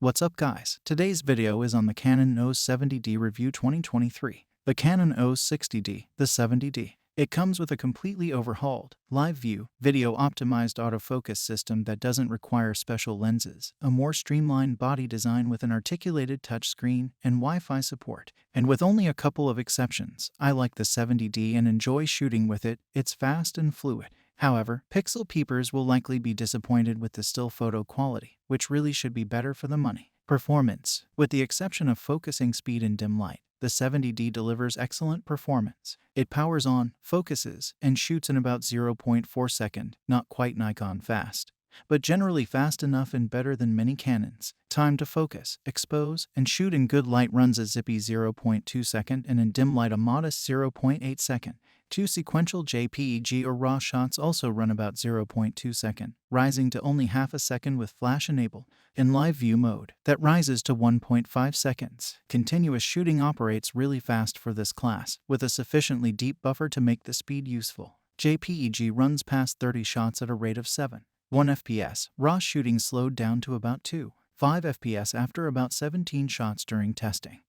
What's up guys? Today's video is on the Canon Eos 70D review 2023. The Canon Eos 60D, the 70D. It comes with a completely overhauled, live view, video-optimized autofocus system that doesn't require special lenses, a more streamlined body design with an articulated touchscreen, and Wi-Fi support. And with only a couple of exceptions, I like the 70D and enjoy shooting with it. It's fast and fluid. However, pixel peepers will likely be disappointed with the still photo quality, which really should be better for the money. Performance. With the exception of focusing speed in dim light, the 70D delivers excellent performance. It powers on, focuses, and shoots in about 0.4 seconds, not quite Nikon fast, but generally fast enough and better than many Canons. Time to focus, expose, and shoot in good light runs a zippy 0.2 seconds and in dim light a modest 0.8 seconds. Two sequential JPEG or RAW shots also run about 0.2 seconds, rising to only half a second with flash enable. In live view mode, that rises to 1.5 seconds. Continuous shooting operates really fast for this class, with a sufficiently deep buffer to make the speed useful. JPEG runs past 30 shots at a rate of 7.1 FPS. RAW shooting slowed down to about 2.5 FPS after about 17 shots during testing.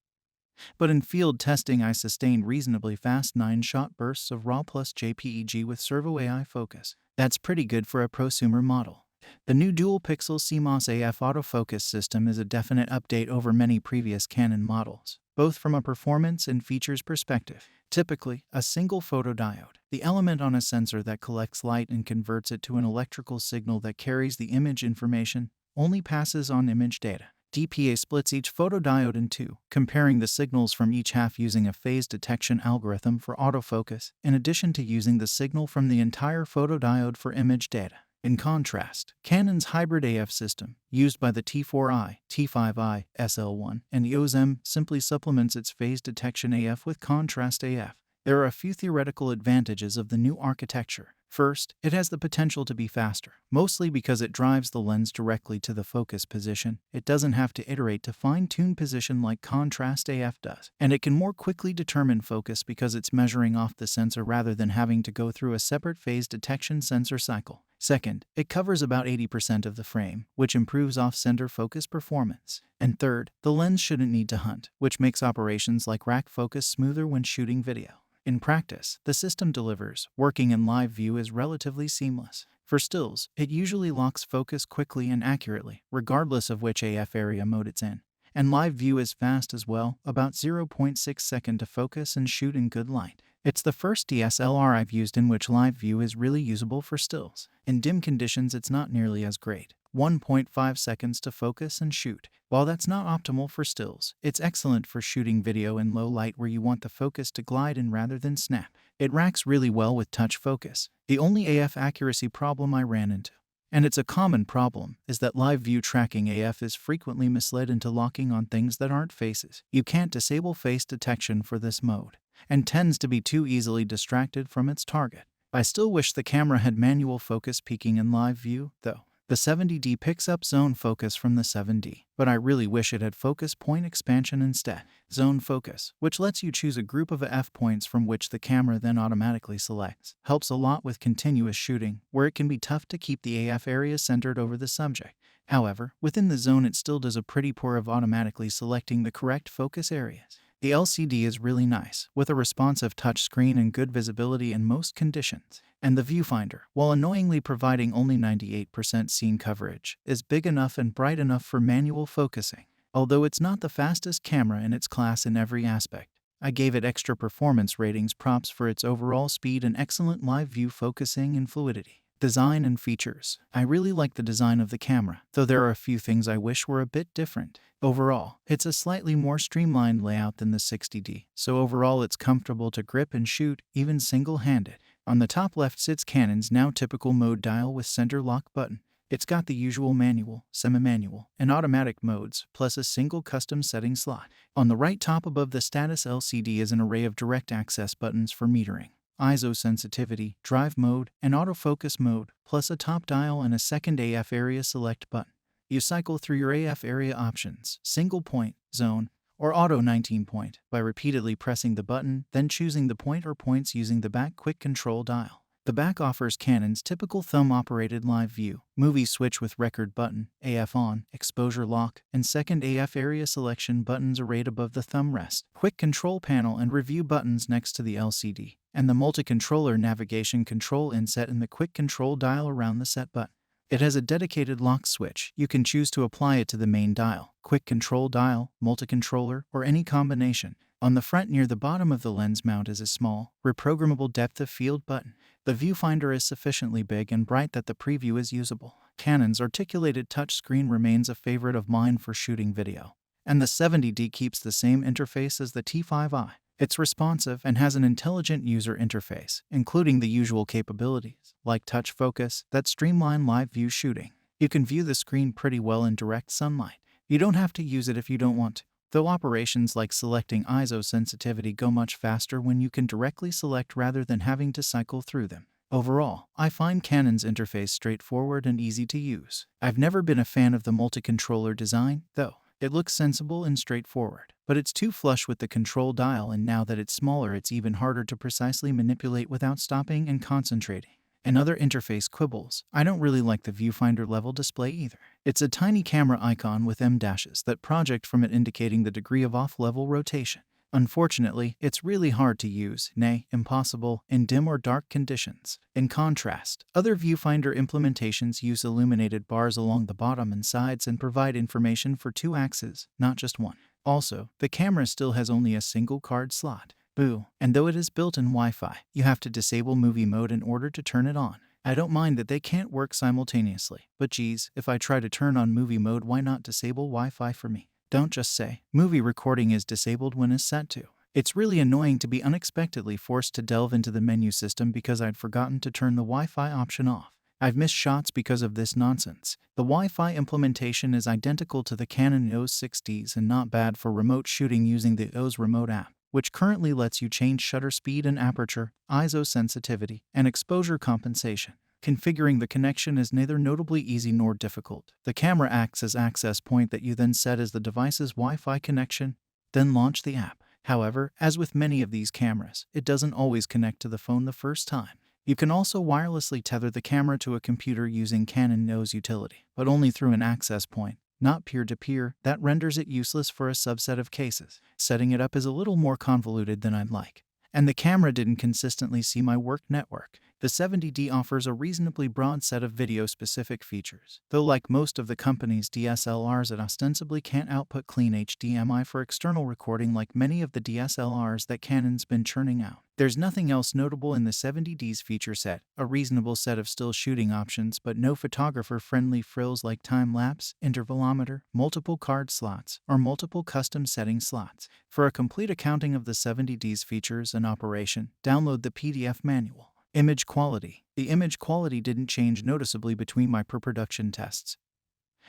But in field testing I sustained reasonably fast 9-shot bursts of RAW plus JPEG with Servo AI focus. That's pretty good for a prosumer model. The new dual-pixel CMOS AF autofocus system is a definite update over many previous Canon models, both from a performance and features perspective. Typically, a single photodiode, the element on a sensor that collects light and converts it to an electrical signal that carries the image information, only passes on image data. DPA splits each photodiode in two, comparing the signals from each half using a phase detection algorithm for autofocus, in addition to using the signal from the entire photodiode for image data. In contrast, Canon's hybrid AF system, used by the T4i, T5i, SL1, and Eos M, simply supplements its phase detection AF with contrast AF. There are a few theoretical advantages of the new architecture. First, it has the potential to be faster, mostly because it drives the lens directly to the focus position. It doesn't have to iterate to fine-tune position like contrast AF does. And it can more quickly determine focus because it's measuring off the sensor rather than having to go through a separate phase detection sensor cycle. Second, it covers about 80% of the frame, which improves off-center focus performance. And third, the lens shouldn't need to hunt, which makes operations like rack focus smoother when shooting video. In practice, the system delivers. Working in live view is relatively seamless. For stills, it usually locks focus quickly and accurately, regardless of which AF area mode it's in. And live view is fast as well, about 0.6 seconds to focus and shoot in good light. It's the first DSLR I've used in which live view is really usable for stills. In dim conditions it's not nearly as great. 1.5 seconds to focus and shoot. While that's not optimal for stills, it's excellent for shooting video in low light where you want the focus to glide in rather than snap. It racks really well with touch focus. The only AF accuracy problem I ran into, and it's a common problem, is that live view tracking AF is frequently misled into locking on things that aren't faces. You can't disable face detection for this mode, and tends to be too easily distracted from its target. I still wish the camera had manual focus peaking in live view, though. The 70D picks up zone focus from the 7D, but I really wish it had focus point expansion instead. Zone focus, which lets you choose a group of AF points from which the camera then automatically selects, helps a lot with continuous shooting, where it can be tough to keep the AF area centered over the subject. However, within the zone it still does a pretty poor of automatically selecting the correct focus areas. The LCD is really nice, with a responsive touchscreen and good visibility in most conditions. And the viewfinder, while annoyingly providing only 98% scene coverage, is big enough and bright enough for manual focusing. Although it's not the fastest camera in its class in every aspect, I gave it extra performance ratings props for its overall speed and excellent live view focusing and fluidity. Design and features. I really like the design of the camera, though there are a few things I wish were a bit different. Overall, it's a slightly more streamlined layout than the 60D, so overall it's comfortable to grip and shoot, even single-handed. On the top left sits Canon's now typical mode dial with center lock button. It's got the usual manual, semi-manual, and automatic modes, plus a single custom setting slot. On the right top above the status LCD is an array of direct access buttons for metering, ISO sensitivity, drive mode, and autofocus mode, plus a top dial and a second AF area select button. You cycle through your AF area options, single point, zone, or auto 19 point by repeatedly pressing the button, then choosing the point or points using the back quick control dial. The back offers Canon's typical thumb-operated live view, movie switch with record button, AF on, exposure lock, and second AF area selection buttons arrayed above the thumb rest, quick control panel and review buttons next to the LCD, and the multi-controller navigation control inset and the quick control dial around the set button. It has a dedicated lock switch. You can choose to apply it to the main dial, quick control dial, multi-controller, or any combination. On the front near the bottom of the lens mount is a small, reprogrammable depth of field button. The viewfinder is sufficiently big and bright that the preview is usable. Canon's articulated touchscreen remains a favorite of mine for shooting video. And the 70D keeps the same interface as the T5i. It's responsive and has an intelligent user interface, including the usual capabilities, like touch focus, that streamline live view shooting. You can view the screen pretty well in direct sunlight. You don't have to use it if you don't want to, though operations like selecting ISO sensitivity go much faster when you can directly select rather than having to cycle through them. Overall, I find Canon's interface straightforward and easy to use. I've never been a fan of the multi-controller design, though. It looks sensible and straightforward, but it's too flush with the control dial, and now that it's smaller it's even harder to precisely manipulate without stopping and concentrating. And other interface quibbles, I don't really like the viewfinder level display either. It's a tiny camera icon with M-dashes that project from it indicating the degree of off-level rotation. Unfortunately, it's really hard to use, nay, impossible, in dim or dark conditions. In contrast, other viewfinder implementations use illuminated bars along the bottom and sides and provide information for 2 axes, not just one. Also, the camera still has only a single card slot. Boo. And though it is built in Wi-Fi, you have to disable movie mode in order to turn it on. I don't mind that they can't work simultaneously, but geez, if I try to turn on movie mode, why not disable Wi-Fi for me? Don't just say, movie recording is disabled when it's set to. It's really annoying to be unexpectedly forced to delve into the menu system because I'd forgotten to turn the Wi-Fi option off. I've missed shots because of this nonsense. The Wi-Fi implementation is identical to the Canon Eos 70Ds and not bad for remote shooting using the Eos Remote app, which currently lets you change shutter speed and aperture, ISO sensitivity, and exposure compensation. Configuring the connection is neither notably easy nor difficult. The camera acts as access point that you then set as the device's Wi-Fi connection, then launch the app. However, as with many of these cameras, it doesn't always connect to the phone the first time. You can also wirelessly tether the camera to a computer using Canon Eos utility, but only through an access point, not peer-to-peer. That renders it useless for a subset of cases. Setting it up is a little more convoluted than I'd like. And the camera didn't consistently see my work network. The 70D offers a reasonably broad set of video-specific features, though like most of the company's DSLRs, it ostensibly can't output clean HDMI for external recording like many of the DSLRs that Canon's been churning out. There's nothing else notable in the 70D's feature set, a reasonable set of still shooting options but no photographer-friendly frills like time-lapse, intervalometer, multiple card slots, or multiple custom setting slots. For a complete accounting of the 70D's features and operation, download the PDF manual. Image quality. The image quality didn't change noticeably between my pre-production tests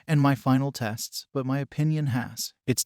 and my final tests, but my opinion has. It's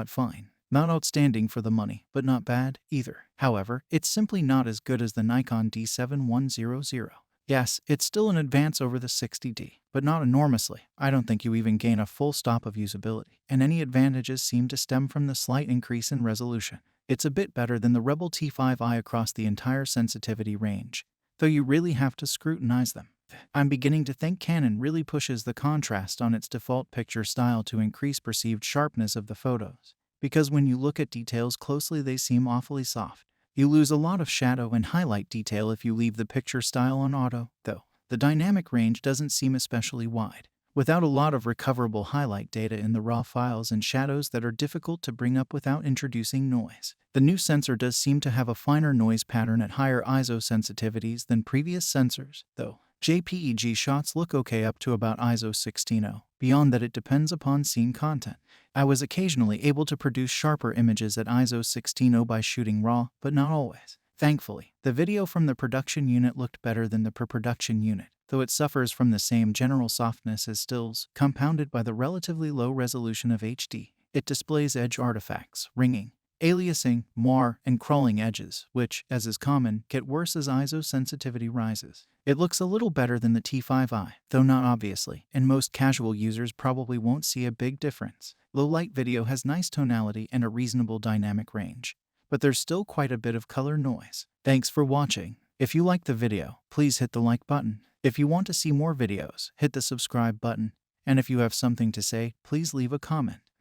fine. Not outstanding for the money, but not bad either. However, it's simply not as good as the Nikon D7100. Yes, it's still an advance over the 60D, but not enormously. I don't think you even gain a full stop of usability, and any advantages seem to stem from the slight increase in resolution. It's a bit better than the Rebel T5i across the entire sensitivity range, though you really have to scrutinize them. I'm beginning to think Canon really pushes the contrast on its default picture style to increase perceived sharpness of the photos, because when you look at details closely they seem awfully soft. You lose a lot of shadow and highlight detail if you leave the picture style on auto, though. The dynamic range doesn't seem especially wide, without a lot of recoverable highlight data in the raw files and shadows that are difficult to bring up without introducing noise. The new sensor does seem to have a finer noise pattern at higher ISO sensitivities than previous sensors, though. JPEG shots look okay up to about ISO 16.0. Beyond that, it depends upon scene content. I was occasionally able to produce sharper images at ISO 16.0 by shooting RAW, but not always. Thankfully, the video from the production unit looked better than the pre-production unit, though it suffers from the same general softness as stills, compounded by the relatively low resolution of HD. It displays edge artifacts, ringing, aliasing, moire, and crawling edges, which, as is common, get worse as ISO sensitivity rises. It looks a little better than the T5i, though not obviously, and most casual users probably won't see a big difference. Low-light video has nice tonality and a reasonable dynamic range, but there's still quite a bit of color noise. Thanks for watching. If you liked the video, please hit the like button. If you want to see more videos, hit the subscribe button. And if you have something to say, please leave a comment.